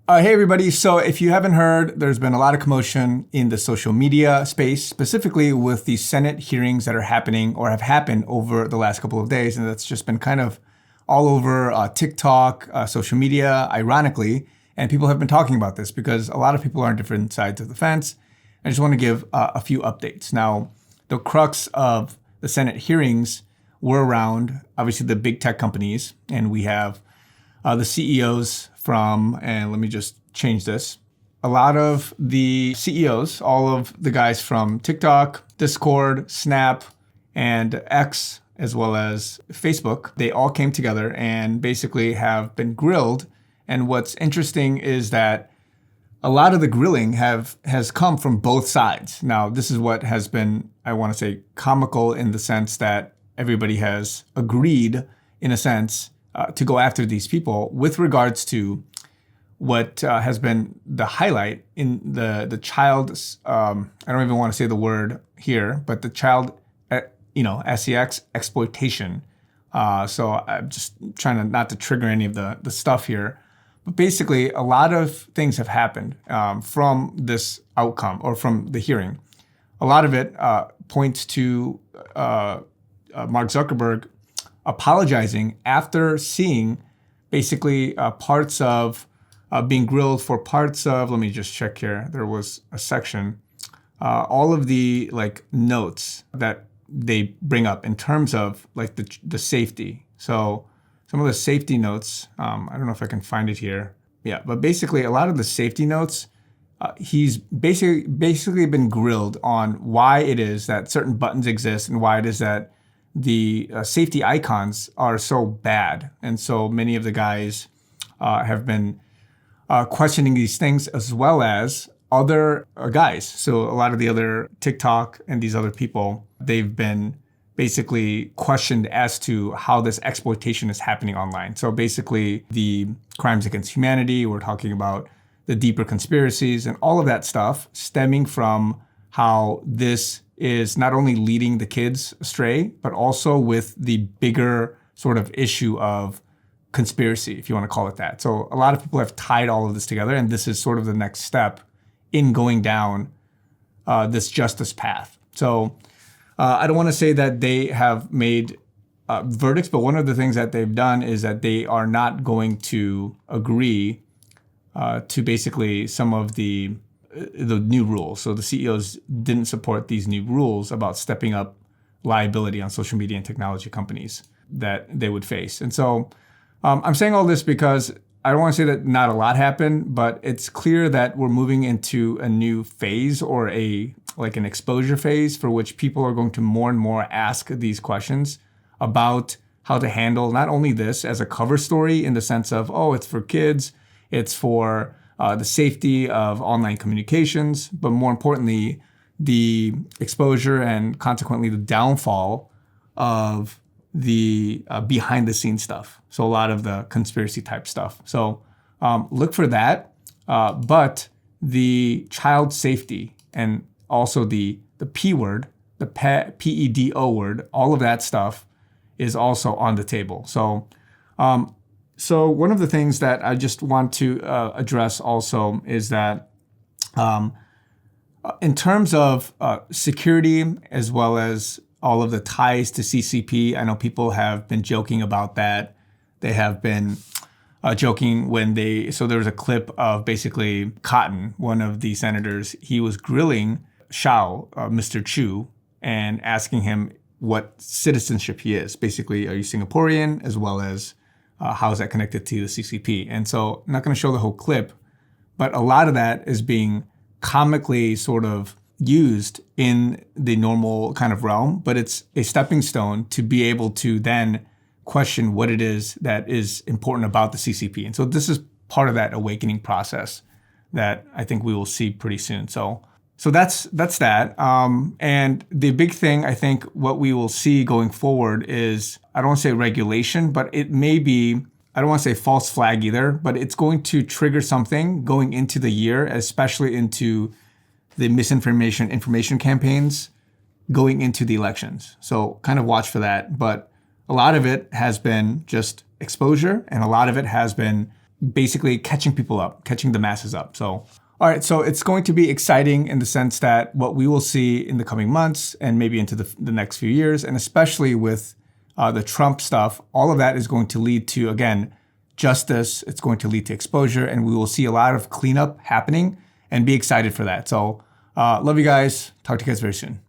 Hey everybody. So if you haven't heard, there's been a lot of commotion in the social media space, specifically with the Senate hearings that are happening or have happened over the last couple of days. And that's just been kind of all over TikTok, social media, ironically. And people have been talking about this because a lot of people are on different sides of the fence. I just want to give a few updates. Now, the crux of the Senate hearings were around, obviously, the big tech companies. And we have the CEOs from, and let me just change this. A lot of the CEOs, all of the guys from TikTok, Discord, Snap, and X, as well as Facebook, they all came together and basically have been grilled. And what's interesting is that a lot of the grilling has come from both sides. Now, this is what has been, I want to say, comical in the sense that everybody has agreed, in a sense, to go after these people with regards to what has been the highlight in the child, I don't even want to say the word here, but the child, SEX exploitation. So I'm just trying not to trigger any of the stuff here. But basically, a lot of things have happened from this outcome or from the hearing. A lot of it points to Mark Zuckerberg apologizing after seeing basically parts of being grilled for parts of, let me just check here. There was a section, all of the notes that they bring up in terms of the safety. So some of the safety notes, I don't know if I can find it here. Yeah, but basically a lot of the safety notes, he's basically been grilled on why it is that certain buttons exist and why it is that the safety icons are so bad. And so many of the guys have been questioning these things, as well as other guys. So a lot of the other TikTok and these other people, they've been basically questioned as to how this exploitation is happening online. So basically the crimes against humanity, we're talking about the deeper conspiracies and all of that stuff stemming from how this is not only leading the kids astray, but also with the bigger sort of issue of conspiracy, if you want to call it that. So a lot of people have tied all of this together, and this is sort of the next step in going down this justice path. So I don't want to say that they have made verdicts, but one of the things that they've done is that they are not going to agree to basically some of the new rules. So the CEOs didn't support these new rules about stepping up liability on social media and technology companies that they would face. And so I'm saying all this because I don't want to say that not a lot happened, but it's clear that we're moving into a new phase or an exposure phase for which people are going to more and more ask these questions about how to handle not only this as a cover story in the sense of, oh, it's for kids, it's for the safety of online communications, but more importantly, the exposure and consequently the downfall of the behind the scenes stuff. So a lot of the conspiracy type stuff. So look for that. But the child safety and also the P word, the PEDO word, all of that stuff is also on the table. So one of the things that I just want to address also is that in terms of security, as well as all of the ties to CCP, I know people have been joking about that. They have been joking so there was a clip of basically Cotton, one of the senators, he was grilling Mr. Chu, and asking him what citizenship he is. Basically, are you Singaporean, as well as how is that connected to the CCP? And so I'm not going to show the whole clip, but a lot of that is being comically sort of used in the normal kind of realm, but it's a stepping stone to be able to then question what it is that is important about the CCP. And so this is part of that awakening process that I think we will see pretty soon. So that's that. And the big thing, I think, what we will see going forward is, I don't want to say regulation, but it may be, I don't want to say false flag either, but it's going to trigger something going into the year, especially into the information campaigns going into the elections. So kind of watch for that. But a lot of it has been just exposure, and a lot of it has been basically catching people up, catching the masses up. So, all right, so it's going to be exciting in the sense that what we will see in the coming months and maybe into the next few years, and especially with the Trump stuff, all of that is going to lead to, again, justice. It's going to lead to exposure, and we will see a lot of cleanup happening, and be excited for that. So love you guys. Talk to you guys very soon.